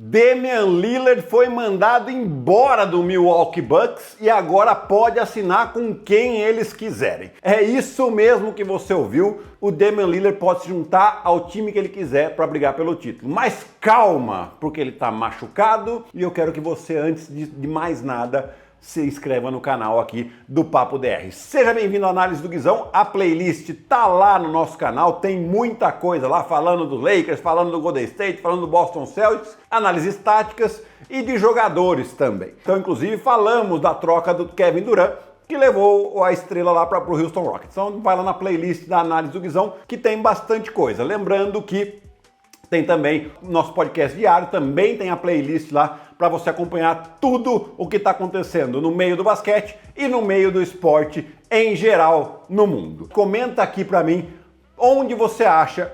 Damian Lillard foi mandado embora do Milwaukee Bucks e agora pode assinar com quem eles quiserem. É isso mesmo que você ouviu, o Damian Lillard pode se juntar ao time que ele quiser para brigar pelo título. Mas calma, porque ele está machucado e eu quero que você, antes de mais nada, se inscreva no canal aqui do Papo DR. Seja bem-vindo à Análise do Guizão, a playlist tá lá no nosso canal, tem muita coisa lá falando dos Lakers, falando do Golden State, falando do Boston Celtics, análises táticas e de jogadores também. Então, inclusive, falamos da troca do Kevin Durant, que levou a estrela lá para o Houston Rockets. Então, vai lá na playlist da Análise do Guizão, que tem bastante coisa. Lembrando que tem também o nosso podcast diário, também tem a playlist lá para você acompanhar tudo o que está acontecendo no meio do basquete e no meio do esporte em geral no mundo. Comenta aqui para mim onde você acha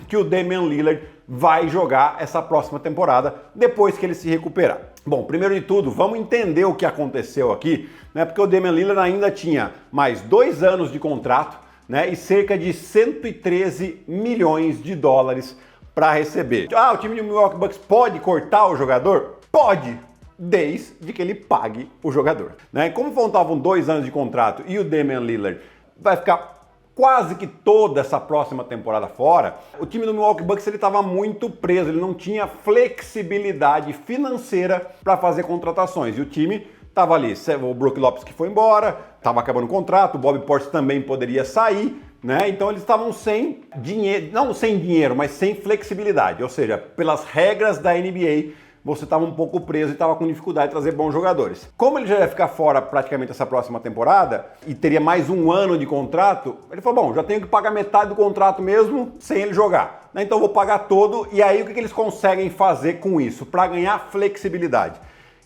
que o Damian Lillard vai jogar essa próxima temporada depois que ele se recuperar. Bom, primeiro de tudo, vamos entender o que aconteceu aqui, né? Porque o Damian Lillard ainda tinha mais 2 anos de contrato, né? E cerca de 113 milhões de dólares para receber. Ah, o time do Milwaukee Bucks pode cortar o jogador? Pode, desde que ele pague o jogador, né? Como faltavam 2 anos de contrato e o Damian Lillard vai ficar quase que toda essa próxima temporada fora, o time do Milwaukee Bucks ele estava muito preso, ele não tinha flexibilidade financeira para fazer contratações e o time estava ali, o Brook Lopes que foi embora, estava acabando o contrato, o Bobby Portis também poderia sair, né? Então eles estavam sem dinheiro, não sem dinheiro, mas sem flexibilidade, ou seja, pelas regras da NBA, você estava um pouco preso e estava com dificuldade de trazer bons jogadores. Como ele já ia ficar fora praticamente essa próxima temporada e teria mais 1 ano de contrato, ele falou, bom, já tenho que pagar metade do contrato mesmo sem ele jogar, né? Então eu vou pagar todo. E aí o que eles conseguem fazer com isso para ganhar flexibilidade?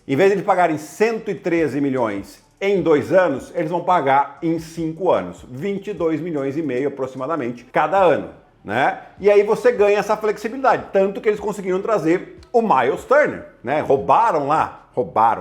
Em vez de eles pagarem 113 milhões em 2 anos, eles vão pagar em 5 anos, 22 milhões e meio aproximadamente cada ano, né? E aí você ganha essa flexibilidade, tanto que eles conseguiram trazer o Miles Turner, né? Roubaram,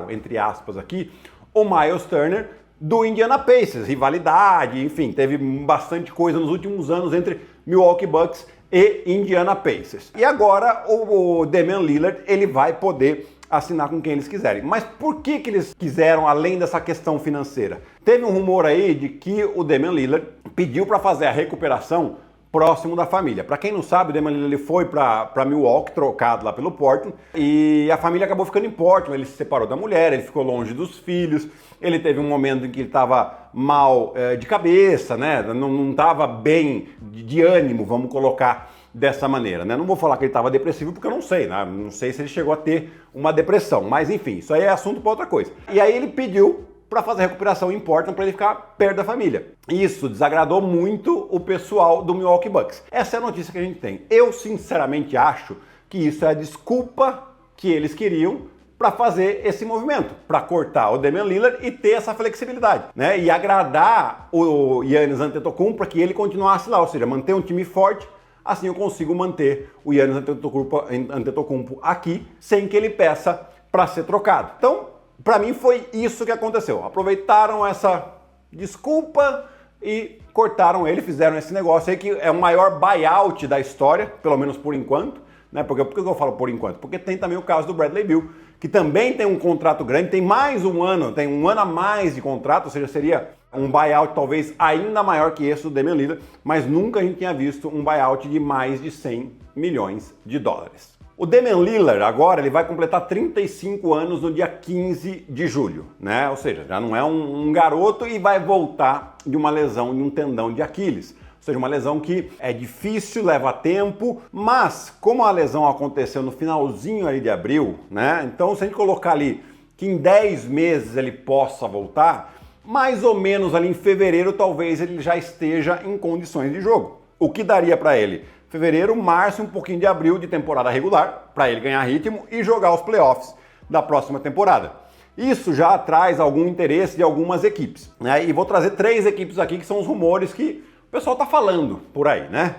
entre aspas aqui, o Miles Turner do Indiana Pacers, rivalidade, enfim, teve bastante coisa nos últimos anos entre Milwaukee Bucks e Indiana Pacers. E agora o Damian Lillard, ele vai poder assinar com quem eles quiserem. Mas por que eles quiseram, além dessa questão financeira? Teve um rumor aí de que o Damian Lillard pediu para fazer a recuperação próximo da família. Para quem não sabe, o Damian Lillard ele foi para Milwaukee, trocado lá pelo Portland, e a família acabou ficando em Portland. Ele se separou da mulher, ele ficou longe dos filhos, ele teve um momento em que ele estava mal de cabeça, né? Não estava bem de ânimo, vamos colocar dessa maneira, né? Não vou falar que ele estava depressivo porque eu não sei, né? Não sei se ele chegou a ter uma depressão, mas enfim, isso aí é assunto para outra coisa. E aí ele pediu para fazer a recuperação em Portland para ele ficar perto da família. Isso desagradou muito o pessoal do Milwaukee Bucks. Essa é a notícia que a gente tem. Eu sinceramente acho que isso é a desculpa que eles queriam para fazer esse movimento, para cortar o Damian Lillard e ter essa flexibilidade, né? E agradar o Giannis Antetokounmpo para que ele continuasse lá, ou seja, manter um time forte. Assim eu consigo manter o Giannis Antetokounmpo aqui sem que ele peça para ser trocado. Então, para mim foi isso que aconteceu. Aproveitaram essa desculpa e cortaram ele, fizeram esse negócio aí que é o maior buyout da história, pelo menos por enquanto, né? Por que eu falo por enquanto? Porque tem também o caso do Bradley Beal, que também tem um contrato grande, tem mais 1 ano, tem 1 ano a mais de contrato, ou seja, seria um buyout talvez ainda maior que esse do Damian Lillard, mas nunca a gente tinha visto um buyout de mais de 100 milhões de dólares. O Damian Lillard agora ele vai completar 35 anos no dia 15 de julho, né? Ou seja, já não é um garoto e vai voltar de uma lesão de um tendão de Aquiles. Ou seja, uma lesão que é difícil, leva tempo, mas como a lesão aconteceu no finalzinho ali de abril, né? Então se a gente colocar ali que em 10 meses ele possa voltar, mais ou menos ali em fevereiro talvez ele já esteja em condições de jogo. O que daria para ele? Fevereiro, março, um pouquinho de abril de temporada regular, para ele ganhar ritmo e jogar os playoffs da próxima temporada. Isso já traz algum interesse de algumas equipes, né? E vou trazer 3 equipes aqui que são os rumores que o pessoal tá falando por aí, né?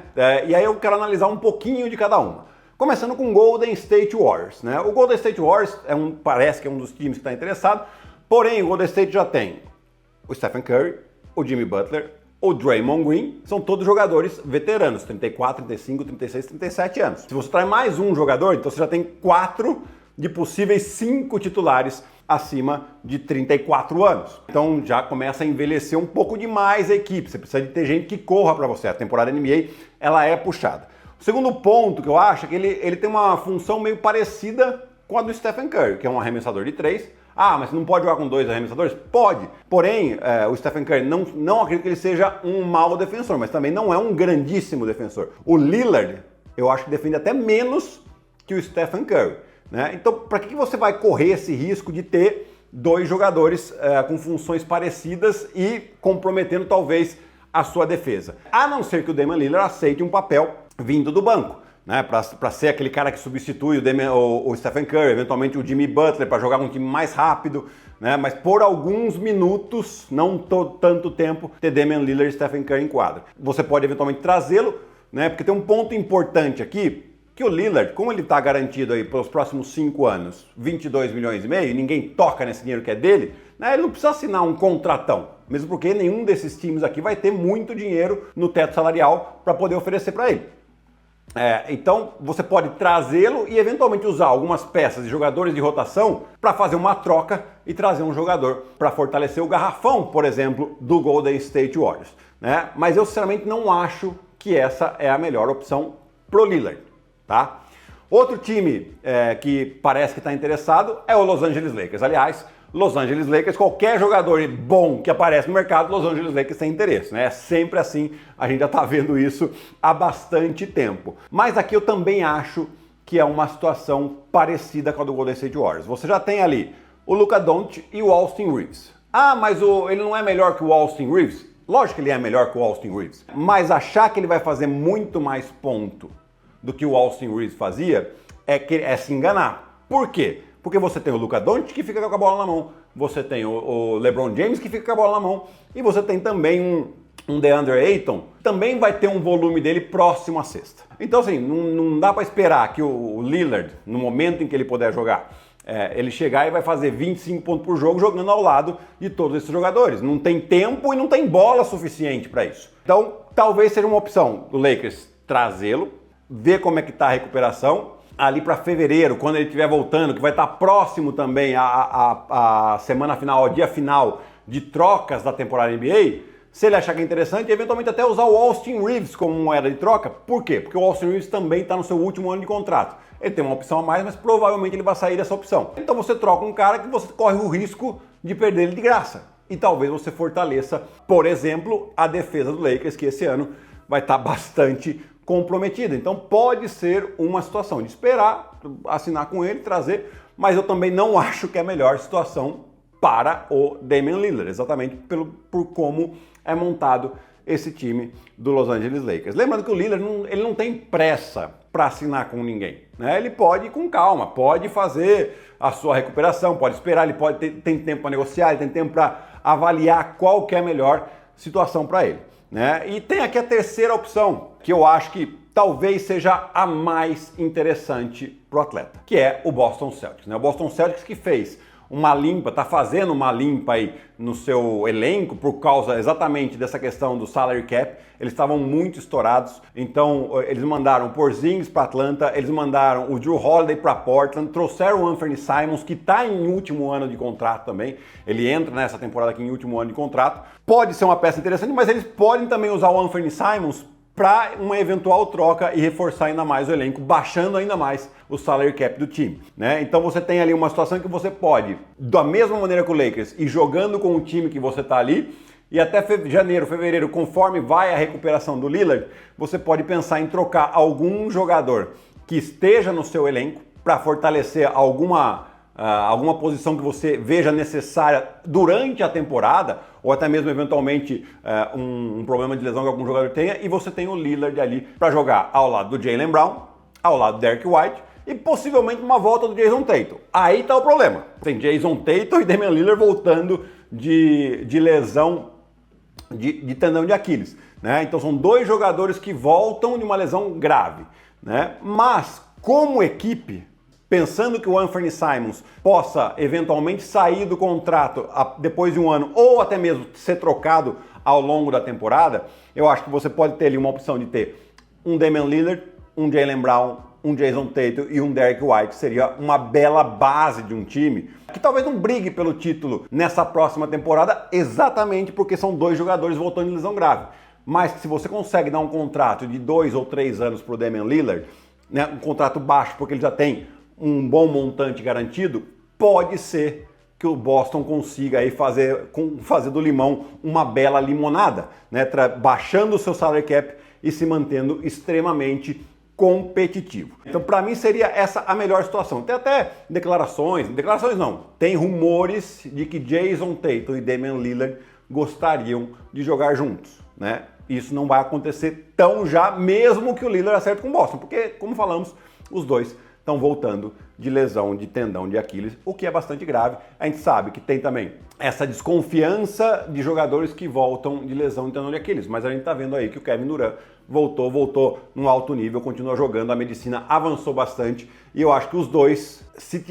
E aí eu quero analisar um pouquinho de cada uma. Começando com o Golden State Warriors, né? O Golden State Warriors parece que é um dos times que está interessado, porém o Golden State já tem o Stephen Curry, o Jimmy Butler, o Draymond Green, são todos jogadores veteranos, 34, 35, 36, 37 anos. Se você traz mais um jogador, então você já tem 4 de possíveis 5 titulares acima de 34 anos. Então já começa a envelhecer um pouco demais a equipe, você precisa de ter gente que corra para você. A temporada NBA, ela é puxada. O segundo ponto que eu acho é que ele tem uma função meio parecida com a do Stephen Curry, que é um arremessador de 3. Ah, mas não pode jogar com 2 arremessadores? Pode. Porém, o Stephen Curry não acredito que ele seja um mau defensor, mas também não é um grandíssimo defensor. O Lillard, eu acho que defende até menos que o Stephen Curry, né? Então, para que você vai correr esse risco de ter 2 jogadores com funções parecidas e comprometendo talvez a sua defesa? A não ser que o Damian Lillard aceite um papel vindo do banco, né, para ser aquele cara que substitui o Stephen Curry, eventualmente o Jimmy Butler, para jogar um time mais rápido, né, mas por alguns minutos, não tanto tempo, ter Damian Lillard e Stephen Curry em quadra. Você pode eventualmente trazê-lo, né, porque tem um ponto importante aqui, que o Lillard, como ele está garantido aí pelos próximos 5 anos, 22 milhões e meio, ninguém toca nesse dinheiro que é dele, né, ele não precisa assinar um contratão, mesmo porque nenhum desses times aqui vai ter muito dinheiro no teto salarial para poder oferecer para ele. Então você pode trazê-lo e eventualmente usar algumas peças de jogadores de rotação para fazer uma troca e trazer um jogador para fortalecer o garrafão, por exemplo, do Golden State Warriors, né? Mas eu sinceramente não acho que essa é a melhor opção pro Lillard, tá? Outro time que parece que está interessado é o Los Angeles Lakers. Aliás, Los Angeles Lakers, qualquer jogador bom que aparece no mercado, Los Angeles Lakers tem interesse, né? É sempre assim, a gente já tá vendo isso há bastante tempo. Mas aqui eu também acho que é uma situação parecida com a do Golden State Warriors. Você já tem ali o Luka Doncic e o Austin Reeves. Ah, mas ele não é melhor que o Austin Reeves? Lógico que ele é melhor que o Austin Reeves. Mas achar que ele vai fazer muito mais ponto do que o Austin Reeves fazia é se enganar. Por quê? Porque você tem o Luka Doncic que fica com a bola na mão, você tem o LeBron James que fica com a bola na mão e você tem também um DeAndre Ayton, também vai ter um volume dele próximo à cesta. Então assim, não dá para esperar que o Lillard, no momento em que ele puder jogar, ele chegar e vai fazer 25 pontos por jogo jogando ao lado de todos esses jogadores. Não tem tempo e não tem bola suficiente para isso. Então talvez seja uma opção do Lakers trazê-lo, ver como é que está a recuperação, ali para fevereiro, quando ele estiver voltando, que vai estar próximo também a semana final, ao dia final de trocas da temporada NBA, se ele achar que é interessante, eventualmente até usar o Austin Reeves como moeda de troca. Por quê? Porque o Austin Reeves também está no seu último ano de contrato. Ele tem uma opção a mais, mas provavelmente ele vai sair dessa opção. Então você troca um cara que você corre o risco de perder ele de graça. E talvez você fortaleça, por exemplo, a defesa do Lakers, que esse ano vai estar bastante comprometida. Então pode ser uma situação de esperar, assinar com ele, trazer, mas eu também não acho que é a melhor situação para o Damian Lillard, exatamente por como é montado esse time do Los Angeles Lakers. Lembrando que o Lillard ele não tem pressa para assinar com ninguém, né? Ele pode ir com calma, pode fazer a sua recuperação, pode esperar, ele tem tempo para negociar, ele tem tempo para avaliar qual que é a melhor situação para ele, né? E tem aqui a terceira opção, que eu acho que talvez seja a mais interessante para o atleta, que é o Boston Celtics, né? O Boston Celtics que fez uma limpa, está fazendo uma limpa aí no seu elenco por causa exatamente dessa questão do salary cap. Eles estavam muito estourados, então eles mandaram o Porzingis para Atlanta, eles mandaram o Jrue Holiday para Portland, trouxeram o Anthony Simons, que está em último ano de contrato também. Ele entra nessa temporada aqui em último ano de contrato. Pode ser uma peça interessante, mas eles podem também usar o Anthony Simons para uma eventual troca e reforçar ainda mais o elenco, baixando ainda mais o salary cap do time, né? Então você tem ali uma situação que você pode, da mesma maneira que o Lakers, ir jogando com o time que você está ali, e até janeiro, fevereiro, conforme vai a recuperação do Lillard, você pode pensar em trocar algum jogador que esteja no seu elenco para fortalecer alguma posição que você veja necessária durante a temporada, ou até mesmo eventualmente um problema de lesão que algum jogador tenha, e você tem o Lillard ali para jogar ao lado do Jaylen Brown, ao lado do Derrick White e possivelmente uma volta do Jason Tatum. Aí tá o problema. Tem Jason Tatum e Damian Lillard voltando de lesão de tendão de Aquiles, né? Então são dois jogadores que voltam de uma lesão grave, né? Mas como equipe, pensando que o Anthony Simons possa eventualmente sair do contrato depois de um ano ou até mesmo ser trocado ao longo da temporada, eu acho que você pode ter ali uma opção de ter um Damian Lillard, um Jaylen Brown um Jason Tatum e um Derrick White seria uma bela base de um time que talvez não brigue pelo título nessa próxima temporada, exatamente porque são dois jogadores voltando de lesão grave. Mas que se você consegue dar um contrato de 2 ou 3 anos para o Damian Lillard, né, um contrato baixo porque ele já tem um bom montante garantido, pode ser que o Boston consiga aí fazer do limão uma bela limonada, né, baixando o seu salary cap e se mantendo extremamente competitivo. Então, para mim, seria essa a melhor situação. Tem até declarações não, tem rumores de que Jason Tatum e Damian Lillard gostariam de jogar juntos, né? Isso não vai acontecer tão já, mesmo que o Lillard acerte com o Boston, porque, como falamos, os dois estão voltando de lesão de tendão de Aquiles, o que é bastante grave. A gente sabe que tem também essa desconfiança de jogadores que voltam de lesão de tendão de Aquiles, mas a gente está vendo aí que o Kevin Durant voltou num alto nível, continua jogando, a medicina avançou bastante e eu acho que os dois, se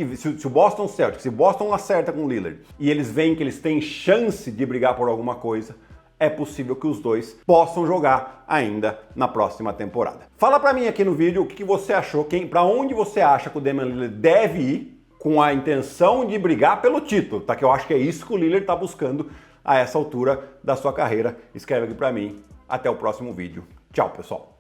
o Boston Celtics, se o Boston acerta com o Lillard e eles veem que eles têm chance de brigar por alguma coisa, é possível que os dois possam jogar ainda na próxima temporada. Fala pra mim aqui no vídeo o que você achou, para onde você acha que o Damian Lillard deve ir com a intenção de brigar pelo título, tá? Que eu acho que é isso que o Lillard tá buscando a essa altura da sua carreira. Escreve aqui pra mim. Até o próximo vídeo. Tchau, pessoal.